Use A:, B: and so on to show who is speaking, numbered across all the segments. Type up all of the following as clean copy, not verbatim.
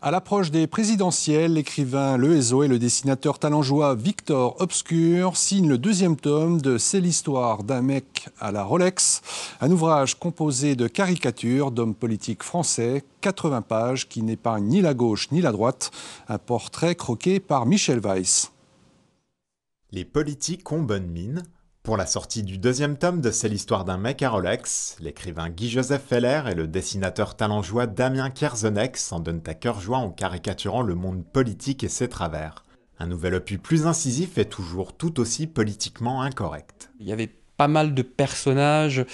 A: À l'approche des présidentielles, l'écrivain Lehézo et le dessinateur talenjois Victor Obscur signent le deuxième tome de C'est l'histoire d'un mec à la Rolex, un ouvrage composé de caricatures d'hommes politiques français, 80 pages qui n'épargnent ni la gauche ni la droite, un portrait croqué par Michel Weiss.
B: Les politiques ont bonne mine. Pour la sortie du deuxième tome de C'est l'histoire d'un mec à Rolex, l'écrivain Guy-Joseph Feller et le dessinateur talenjois Damien Kerzenek s'en donnent à cœur joie en caricaturant le monde politique et ses travers. Un nouvel opus plus incisif est toujours tout aussi politiquement incorrect.
C: Il y avait pas mal de personnages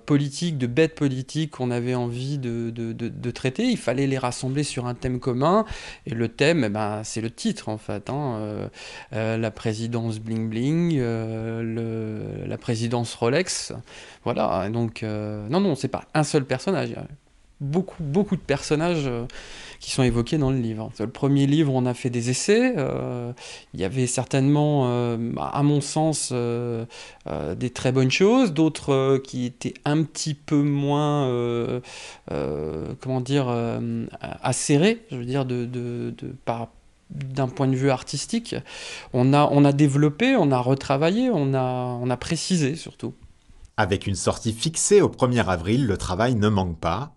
C: politiques, de bêtes politiques qu'on avait envie de traiter. Il fallait les rassembler sur un thème commun. Et le thème, c'est le titre en fait. La présidence bling bling, la présidence Rolex. Voilà, donc non, c'est pas un seul personnage. Il y a beaucoup de personnages qui sont évoqués dans le livre. Le premier livre, on a fait des essais. Il y avait certainement, à mon sens, des très bonnes choses, d'autres qui étaient un petit peu moins, acérées, je veux dire, d'un point de vue artistique. On a développé, on a retravaillé, on a précisé surtout.
B: Avec une sortie fixée au 1er avril, le travail ne manque pas.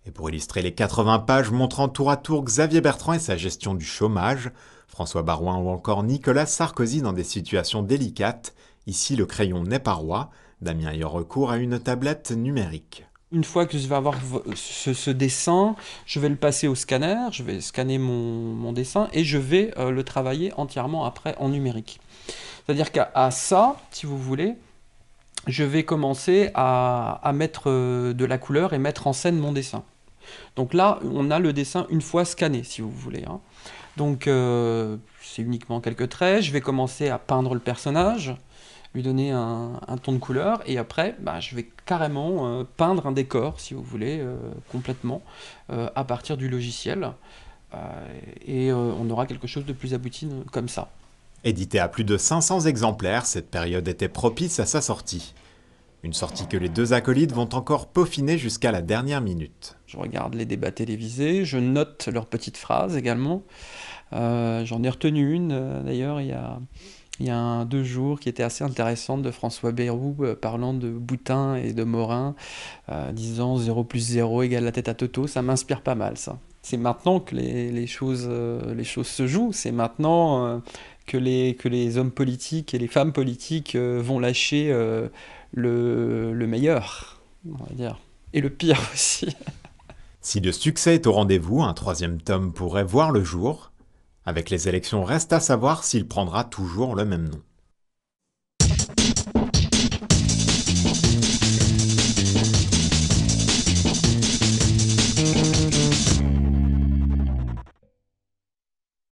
B: Et pour illustrer les 80 pages montrant tour à tour Xavier Bertrand et sa gestion du chômage, François Baroin ou encore Nicolas Sarkozy dans des situations délicates, ici le crayon n'est pas roi, Damien ayant recours à une tablette numérique.
C: Une fois que je vais avoir ce dessin, je vais le passer au scanner, je vais scanner mon dessin et je vais le travailler entièrement après en numérique. C'est-à-dire qu'à ça, si vous voulez, je vais commencer à mettre de la couleur et mettre en scène mon dessin. Donc là, on a le dessin une fois scanné, si vous voulez. Donc c'est uniquement quelques traits. Je vais commencer à peindre le personnage, lui donner un ton de couleur, et après, je vais carrément peindre un décor, si vous voulez, complètement, à partir du logiciel. Et on aura quelque chose de plus abouti comme ça.
B: Édité à plus de 500 exemplaires, cette période était propice à sa sortie. Une sortie que les deux acolytes vont encore peaufiner jusqu'à la dernière minute.
C: Je regarde les débats télévisés, je note leurs petites phrases également. J'en ai retenu une d'ailleurs il y a 2 jours qui était assez intéressante de François Bayrou parlant de Boutin et de Morin, disant 0 plus 0 égale la tête à Toto. Ça m'inspire pas mal ça. C'est maintenant que les choses se jouent, c'est maintenant que les hommes politiques et les femmes politiques vont lâcher le meilleur, on va dire, et le pire aussi.
B: Si le succès est au rendez-vous, un 3e tome pourrait voir le jour. Avec les élections, reste à savoir s'il prendra toujours le même nom.